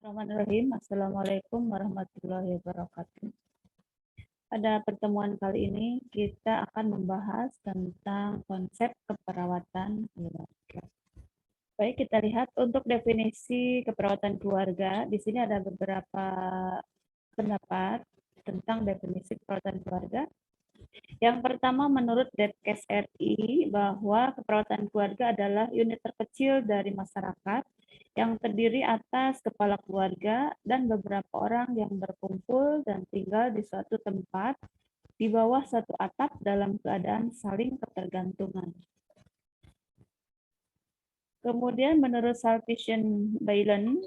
Bismillahirrahmanirrahim. Assalamualaikum warahmatullahi wabarakatuh. Pada pertemuan kali ini kita akan membahas tentang konsep keperawatan keluarga. Baik, kita lihat untuk definisi keperawatan keluarga. Di sini ada beberapa pendapat tentang definisi keperawatan keluarga. Yang pertama, menurut Depkes RI, bahwa keperawatan keluarga adalah unit terkecil dari masyarakat yang terdiri atas kepala keluarga dan beberapa orang yang berkumpul dan tinggal di suatu tempat di bawah satu atap dalam keadaan saling ketergantungan. Kemudian menurut Salvation Baylen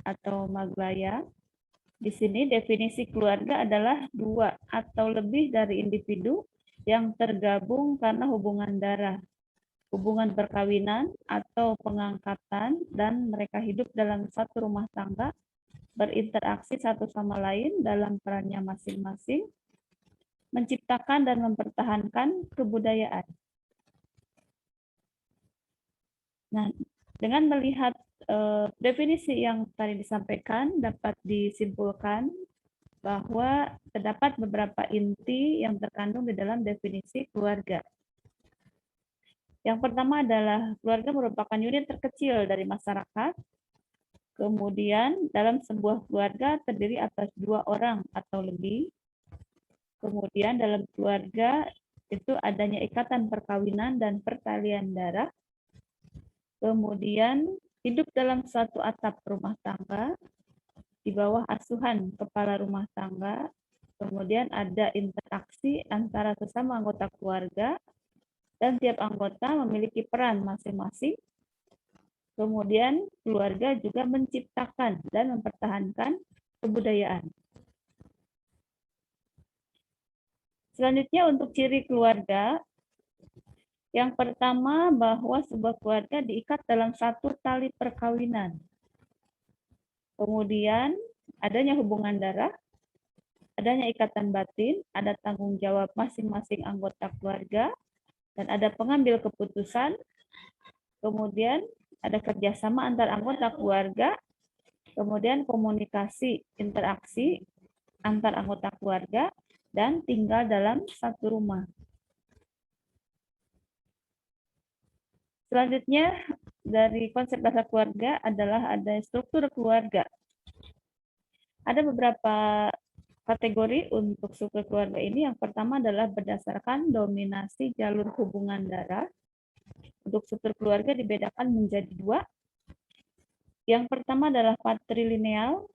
atau Maglaya, di sini definisi keluarga adalah dua atau lebih dari individu yang tergabung karena hubungan darah, hubungan perkawinan atau pengangkatan, dan mereka hidup dalam satu rumah tangga, berinteraksi satu sama lain dalam perannya masing-masing, menciptakan dan mempertahankan kebudayaan. Nah, dengan melihat definisi yang tadi disampaikan, dapat disimpulkan bahwa terdapat beberapa inti yang terkandung di dalam definisi keluarga. Yang pertama adalah keluarga merupakan unit terkecil dari masyarakat. Kemudian dalam sebuah keluarga terdiri atas dua orang atau lebih. Kemudian dalam keluarga itu adanya ikatan perkawinan dan pertalian darah. Kemudian hidup dalam suatu atap rumah tangga di bawah asuhan kepala rumah tangga. Kemudian ada interaksi antara sesama anggota keluarga dan tiap anggota memiliki peran masing-masing. Kemudian keluarga juga menciptakan dan mempertahankan kebudayaan. Selanjutnya untuk ciri keluarga, yang pertama bahwa sebuah keluarga diikat dalam satu tali perkawinan. Kemudian adanya hubungan darah, adanya ikatan batin, ada tanggung jawab masing-masing anggota keluarga, dan ada pengambil keputusan. Kemudian ada kerjasama antar anggota keluarga, kemudian komunikasi, interaksi antar anggota keluarga, dan tinggal dalam satu rumah. Selanjutnya, dari konsep dasar keluarga adalah ada struktur keluarga. Ada beberapa kategori untuk struktur keluarga ini. Yang pertama adalah berdasarkan dominasi jalur hubungan darah. Untuk struktur keluarga dibedakan menjadi dua. Yang pertama adalah patrilineal.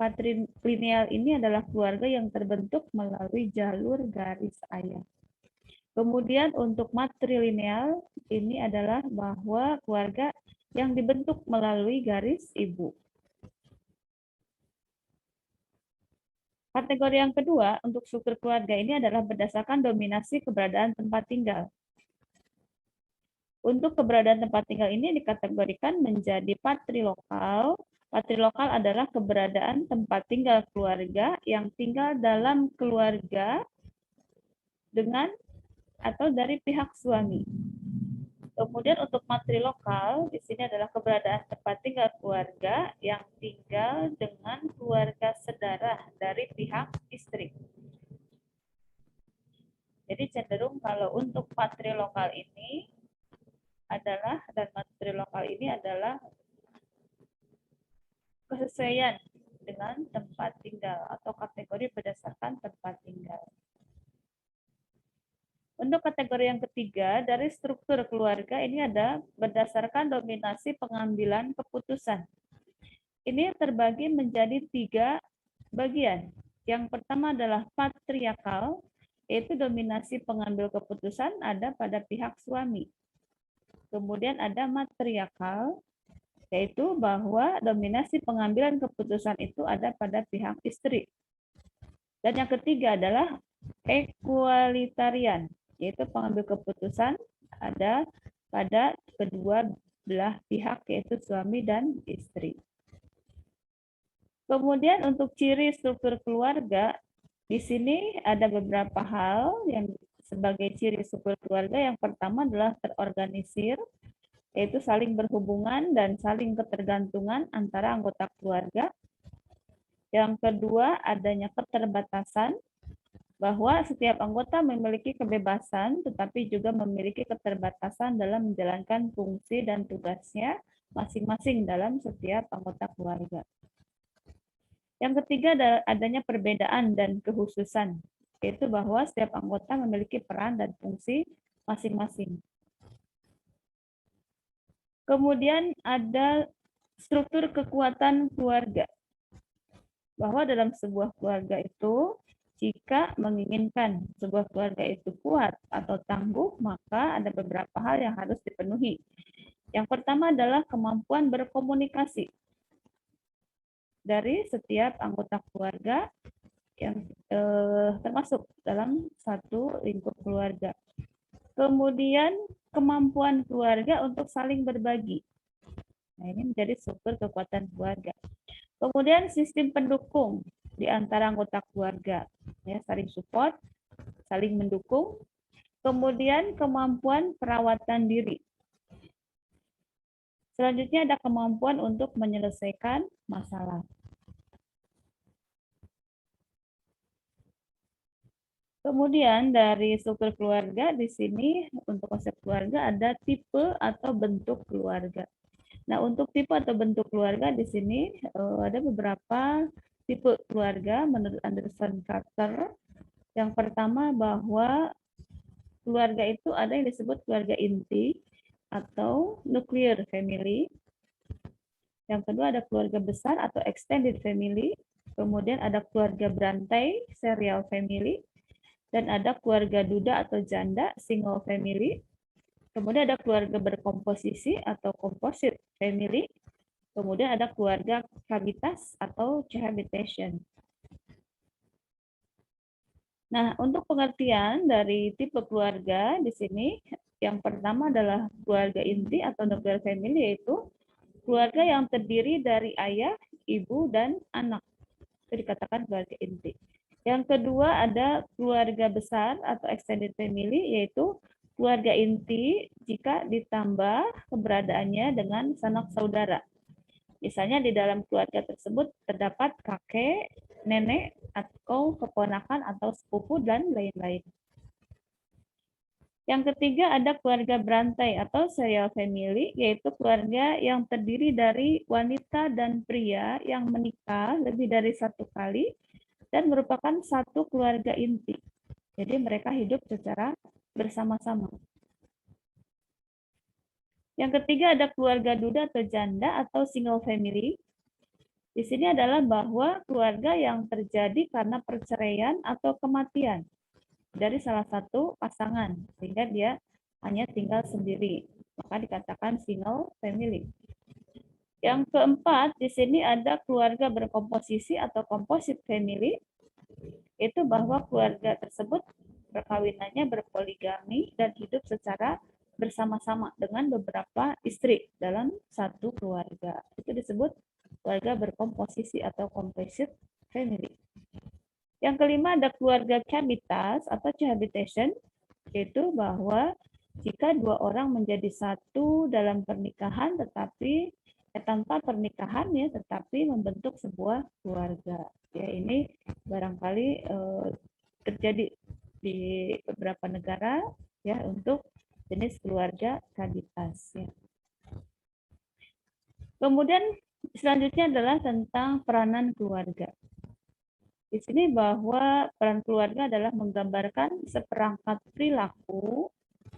Patrilineal ini adalah keluarga yang terbentuk melalui jalur garis ayah. Kemudian untuk matrilineal ini adalah bahwa keluarga yang dibentuk melalui garis ibu. Kategori yang kedua untuk struktur keluarga ini adalah berdasarkan dominasi keberadaan tempat tinggal. Untuk keberadaan tempat tinggal ini dikategorikan menjadi patrilokal. Patrilokal adalah keberadaan tempat tinggal keluarga yang tinggal dalam keluarga dengan atau dari pihak suami. Kemudian untuk matrilokal, di sini adalah keberadaan tempat tinggal keluarga yang tinggal dengan keluarga sedarah dari pihak istri. Jadi cenderung kalau untuk matrilokal ini adalah, dan matrilokal ini adalah kesesuaian dengan tempat tinggal atau kategori berdasarkan tempat tinggal. Untuk kategori yang ketiga, dari struktur keluarga ini ada berdasarkan dominasi pengambilan keputusan. Ini terbagi menjadi tiga bagian. Yang pertama adalah patriarkal, yaitu dominasi pengambil keputusan ada pada pihak suami. Kemudian ada matriarkal, yaitu bahwa dominasi pengambilan keputusan itu ada pada pihak istri. Dan yang ketiga adalah equalitarian, yaitu pengambil keputusan ada pada kedua belah pihak, yaitu suami dan istri. Kemudian untuk ciri struktur keluarga, di sini ada beberapa hal yang sebagai ciri struktur keluarga. Yang pertama adalah terorganisir, yaitu saling berhubungan dan saling ketergantungan antara anggota keluarga. Yang kedua, adanya keterbatasan, bahwa setiap anggota memiliki kebebasan, tetapi juga memiliki keterbatasan dalam menjalankan fungsi dan tugasnya masing-masing dalam setiap anggota keluarga. Yang ketiga, adanya perbedaan dan kekhususan, yaitu bahwa setiap anggota memiliki peran dan fungsi masing-masing. Kemudian ada struktur kekuatan keluarga, bahwa dalam sebuah keluarga itu, jika menginginkan sebuah keluarga itu kuat atau tangguh, maka ada beberapa hal yang harus dipenuhi. Yang pertama adalah kemampuan berkomunikasi dari setiap anggota keluarga yang termasuk dalam satu lingkup keluarga. Kemudian kemampuan keluarga untuk saling berbagi. Nah, ini menjadi struktur kekuatan keluarga. Kemudian sistem pendukung di antara anggota keluarga, ya, saling support, saling mendukung. Kemudian kemampuan perawatan diri. Selanjutnya ada kemampuan untuk menyelesaikan masalah. Kemudian dari struktur keluarga di sini untuk konsep keluarga ada tipe atau bentuk keluarga. Nah, untuk tipe atau bentuk keluarga di sini ada beberapa tipe keluarga menurut Anderson Carter. Yang pertama bahwa keluarga itu ada yang disebut keluarga inti atau nuclear family. Yang kedua ada keluarga besar atau extended family. Kemudian ada keluarga berantai, serial family. Dan ada keluarga duda atau janda, single family. Kemudian ada keluarga berkomposisi atau composite family. Kemudian ada keluarga habitas atau cohabitation. Nah, untuk pengertian dari tipe keluarga di sini, yang pertama adalah keluarga inti atau nuclear family, yaitu keluarga yang terdiri dari ayah, ibu, dan anak. Itu dikatakan keluarga inti. Yang kedua ada keluarga besar atau extended family, yaitu keluarga inti jika ditambah keberadaannya dengan sanak saudara. Misalnya di dalam keluarga tersebut terdapat kakek, nenek, atau keponakan atau sepupu, dan lain-lain. Yang ketiga ada keluarga berantai atau serial family, yaitu keluarga yang terdiri dari wanita dan pria yang menikah lebih dari satu kali dan merupakan satu keluarga inti. Jadi mereka hidup secara bersama-sama. Yang ketiga ada keluarga duda atau janda atau single family. Di sini adalah bahwa keluarga yang terjadi karena perceraian atau kematian dari salah satu pasangan, sehingga dia hanya tinggal sendiri. Maka dikatakan single family. Yang keempat, di sini ada keluarga berkomposisi atau composite family, itu bahwa keluarga tersebut perkawinannya berpoligami dan hidup secara bersama-sama dengan beberapa istri dalam satu keluarga. Itu disebut keluarga berkomposisi atau composite family. Yang kelima ada keluarga habitas atau cohabitation, yaitu bahwa jika dua orang menjadi satu dalam pernikahan tetapi tanpa pernikahan ya, tetapi membentuk sebuah keluarga. Ya, ini barangkali terjadi di beberapa negara ya untuk jenis keluarga habitas. Ya. Kemudian selanjutnya adalah tentang peranan keluarga. Di sini bahwa peran keluarga adalah menggambarkan seperangkat perilaku,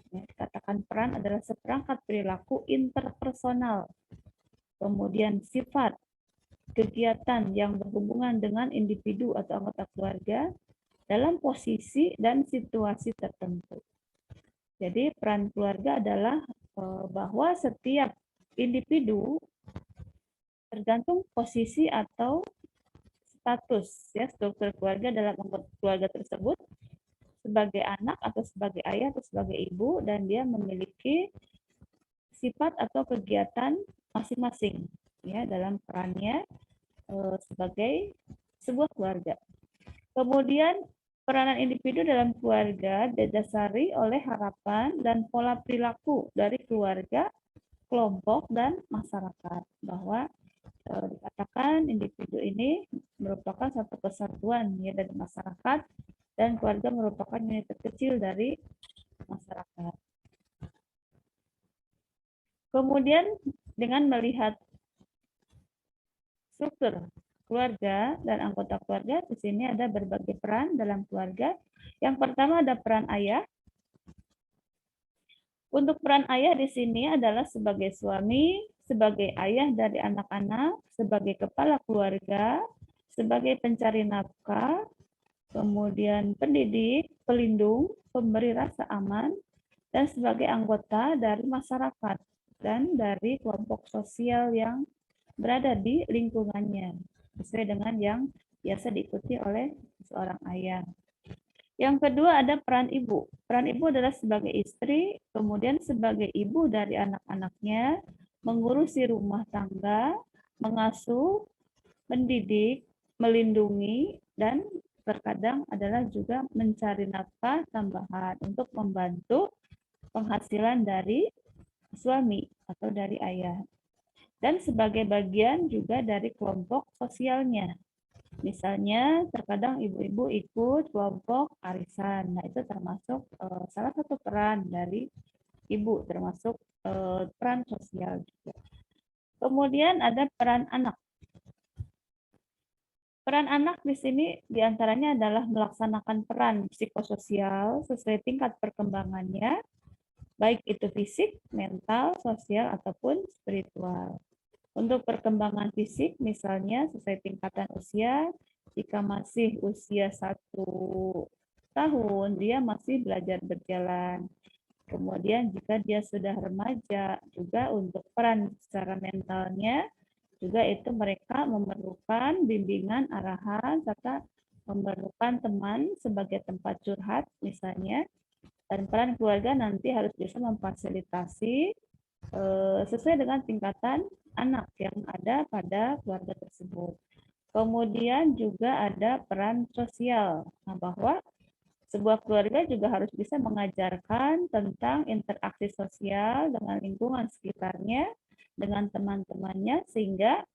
ya, dikatakan peran adalah seperangkat perilaku interpersonal, kemudian sifat, kegiatan yang berhubungan dengan individu atau anggota keluarga dalam posisi dan situasi tertentu. Jadi peran keluarga adalah bahwa setiap individu tergantung posisi atau status ya struktur keluarga dalam anggota keluarga tersebut sebagai anak atau sebagai ayah atau sebagai ibu, dan dia memiliki sifat atau kegiatan masing-masing ya dalam perannya sebagai sebuah keluarga. Kemudian peranan individu dalam keluarga didasari oleh harapan dan pola perilaku dari keluarga kelompok, dan masyarakat. Bahwa dikatakan individu ini merupakan satu kesatuan ya dari masyarakat, dan keluarga merupakan unit terkecil dari masyarakat. Kemudian dengan melihat struktur keluarga dan anggota keluarga, di sini ada berbagai peran dalam keluarga. Yang pertama ada peran ayah. Untuk peran ayah di sini adalah sebagai suami, sebagai ayah dari anak-anak, sebagai kepala keluarga, sebagai pencari nafkah, kemudian pendidik, pelindung, pemberi rasa aman, dan sebagai anggota dari masyarakat dan dari kelompok sosial yang berada di lingkungannya, sesuai dengan yang biasa diikuti oleh seorang ayah. Yang kedua ada peran ibu. Peran ibu adalah sebagai istri, kemudian sebagai ibu dari anak-anaknya, mengurusi rumah tangga, mengasuh, mendidik, melindungi, dan terkadang adalah juga mencari nafkah tambahan untuk membantu penghasilan dari suami atau dari ayah. Dan sebagai bagian juga dari kelompok sosialnya. Misalnya terkadang ibu-ibu ikut kelompok arisan. Nah, itu termasuk salah satu peran dari ibu, termasuk peran sosial juga. Kemudian ada peran anak. Peran anak di sini diantaranya adalah melaksanakan peran psikososial sesuai tingkat perkembangannya, baik itu fisik, mental, sosial, ataupun spiritual. Untuk perkembangan fisik, misalnya sesuai tingkatan usia, jika masih usia 1 tahun, dia masih belajar berjalan. Kemudian jika dia sudah remaja, juga untuk peran secara mentalnya, juga itu mereka memerlukan bimbingan, arahan, serta memerlukan teman sebagai tempat curhat misalnya. Dan peran keluarga nanti harus bisa memfasilitasi sesuai dengan tingkatan anak yang ada pada keluarga tersebut. Kemudian juga ada peran sosial, nah, bahwa sebuah keluarga juga harus bisa mengajarkan tentang interaksi sosial dengan lingkungan sekitarnya, dengan teman-temannya, sehingga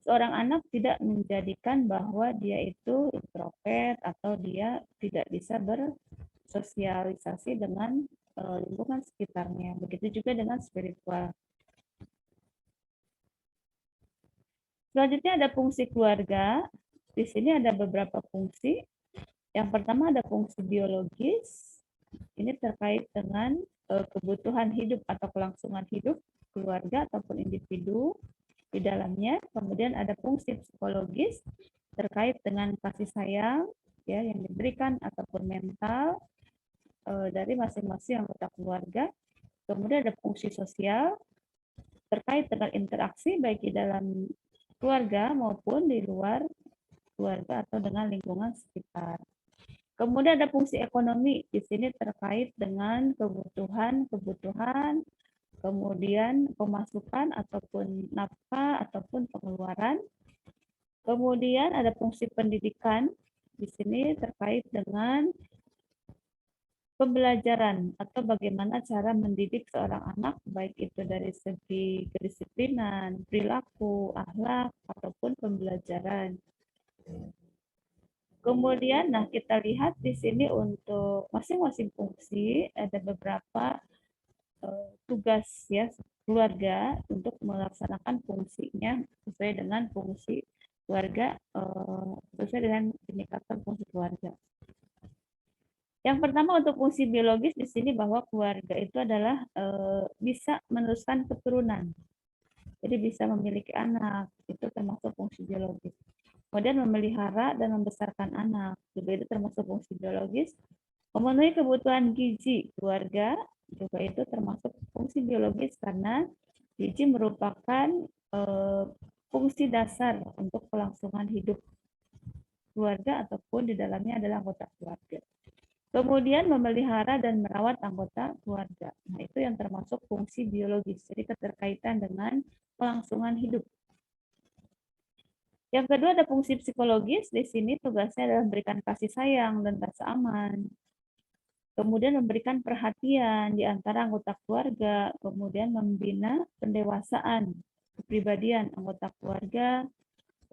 seorang anak tidak menjadikan bahwa dia itu introvert atau dia tidak bisa bersosialisasi dengan lingkungan sekitarnya. Begitu juga dengan spiritual. Selanjutnya ada fungsi keluarga. Di sini ada beberapa fungsi. Yang pertama ada fungsi biologis. Ini terkait dengan kebutuhan hidup atau kelangsungan hidup keluarga ataupun individu di dalamnya. Kemudian ada fungsi psikologis terkait dengan kasih sayang ya yang diberikan ataupun mental dari masing-masing anggota keluarga. Kemudian ada fungsi sosial terkait dengan interaksi baik di dalam keluarga maupun di luar keluarga atau dengan lingkungan sekitar. Kemudian ada fungsi ekonomi, di sini terkait dengan kebutuhan, kemudian pemasukan ataupun nafkah ataupun pengeluaran. Kemudian ada fungsi pendidikan, di sini terkait dengan pembelajaran atau bagaimana cara mendidik seorang anak, baik itu dari segi kedisiplinan, perilaku, akhlak, ataupun pembelajaran. Kemudian, nah kita lihat di sini untuk masing-masing fungsi ada beberapa tugas ya keluarga untuk melaksanakan fungsinya sesuai dengan fungsi keluarga, sesuai dengan indikator fungsi keluarga. Yang pertama untuk fungsi biologis di sini bahwa keluarga itu adalah bisa meneruskan keturunan. Jadi bisa memiliki anak, itu termasuk fungsi biologis. Kemudian memelihara dan membesarkan anak, juga itu termasuk fungsi biologis. Memenuhi kebutuhan gizi keluarga, juga itu termasuk fungsi biologis karena gizi merupakan fungsi dasar untuk kelangsungan hidup keluarga ataupun di dalamnya adalah anggota keluarga. Kemudian memelihara dan merawat anggota keluarga. Nah, itu yang termasuk fungsi biologis, jadi keterkaitan dengan kelangsungan hidup. Yang kedua ada fungsi psikologis, di sini tugasnya adalah memberikan kasih sayang dan rasa aman. kemudian memberikan perhatian di antara anggota keluarga, kemudian membina pendewasaan kepribadian anggota keluarga,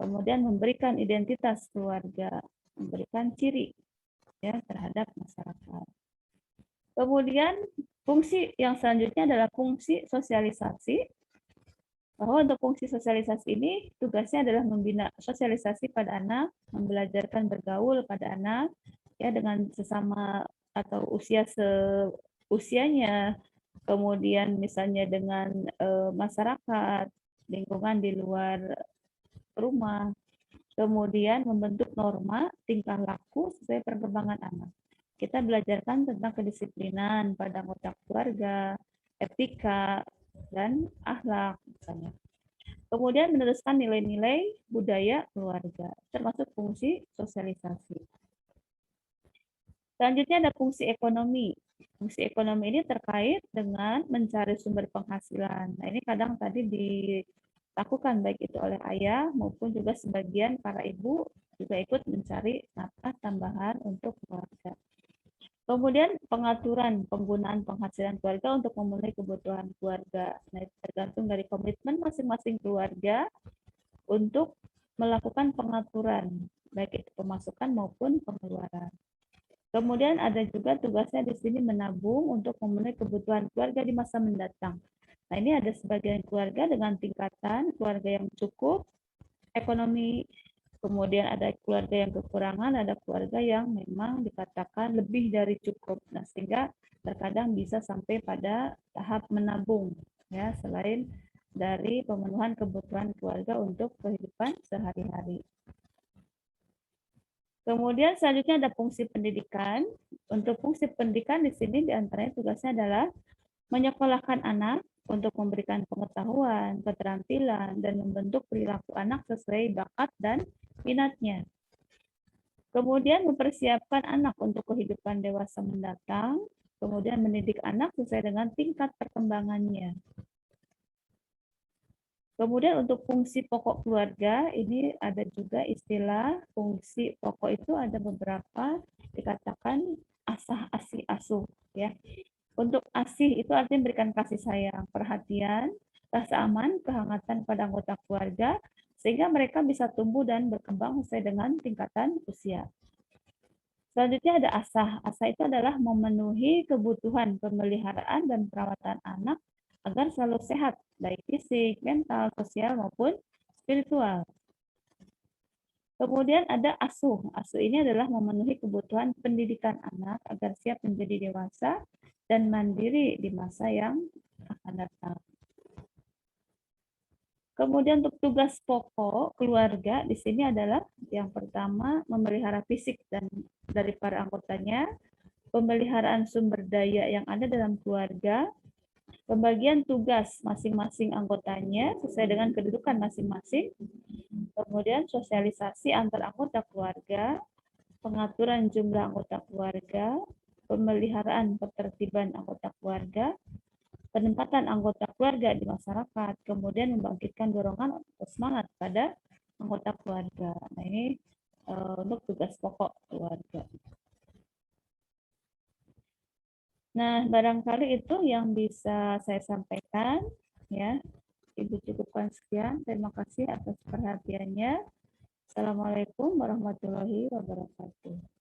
kemudian memberikan identitas keluarga, memberikan ciri ya terhadap masyarakat. Kemudian fungsi yang selanjutnya adalah fungsi sosialisasi, bahwa untuk fungsi sosialisasi ini tugasnya adalah membina sosialisasi pada anak, membelajarkan bergaul pada anak ya dengan sesama atau usia seusianya, kemudian misalnya dengan masyarakat, lingkungan di luar rumah, kemudian membentuk norma tingkah laku sesuai perkembangan anak. Kita belajarkan tentang kedisiplinan pada anggota keluarga, etika, dan akhlak misalnya. Kemudian meneruskan nilai-nilai budaya keluarga, termasuk fungsi sosialisasi. Selanjutnya ada fungsi ekonomi. Fungsi ekonomi ini terkait dengan mencari sumber penghasilan. Nah, ini kadang tadi dilakukan baik itu oleh ayah maupun juga sebagian para ibu juga ikut mencari nafkah tambahan untuk keluarga. Kemudian pengaturan penggunaan penghasilan keluarga untuk memenuhi kebutuhan keluarga. Nah, tergantung dari komitmen masing-masing keluarga untuk melakukan pengaturan, baik itu pemasukan maupun pengeluaran. Kemudian ada juga tugasnya di sini menabung untuk memenuhi kebutuhan keluarga di masa mendatang. Nah, ini ada sebagian keluarga dengan tingkatan keluarga yang cukup ekonomi, kemudian ada keluarga yang kekurangan, ada keluarga yang memang dikatakan lebih dari cukup. Nah, sehingga terkadang bisa sampai pada tahap menabung ya, selain dari pemenuhan kebutuhan keluarga untuk kehidupan sehari-hari. Kemudian selanjutnya ada fungsi pendidikan. Untuk fungsi pendidikan di sini diantaranya tugasnya adalah menyekolahkan anak untuk memberikan pengetahuan, keterampilan, dan membentuk perilaku anak sesuai bakat dan minatnya. Kemudian mempersiapkan anak untuk kehidupan dewasa mendatang, kemudian mendidik anak sesuai dengan tingkat perkembangannya. Kemudian untuk fungsi pokok keluarga, ini ada juga istilah fungsi pokok itu ada beberapa, dikatakan asah, asih, asuh. Ya. Untuk asih itu artinya memberikan kasih sayang, perhatian, rasa aman, kehangatan pada anggota keluarga, sehingga mereka bisa tumbuh dan berkembang sesuai dengan tingkatan usia. Selanjutnya ada asah. Asah itu adalah memenuhi kebutuhan pemeliharaan dan perawatan anak agar selalu sehat, baik fisik, mental, sosial, maupun spiritual. Kemudian ada asuh. Asuh ini adalah memenuhi kebutuhan pendidikan anak agar siap menjadi dewasa dan mandiri di masa yang akan datang. Kemudian untuk tugas pokok keluarga di sini adalah yang pertama memelihara fisik dan dari para anggotanya, pemeliharaan sumber daya yang ada dalam keluarga, pembagian tugas masing-masing anggotanya sesuai dengan kedudukan masing-masing, kemudian sosialisasi antar anggota keluarga, pengaturan jumlah anggota keluarga, pemeliharaan ketertiban anggota keluarga, penempatan anggota keluarga di masyarakat, kemudian membangkitkan dorongan atau semangat pada anggota keluarga. Nah, ini untuk tugas pokok keluarga. Nah, barangkali itu yang bisa saya sampaikan ya. Ibu cukupkan sekian. Terima kasih atas perhatiannya. Assalamualaikum warahmatullahi wabarakatuh.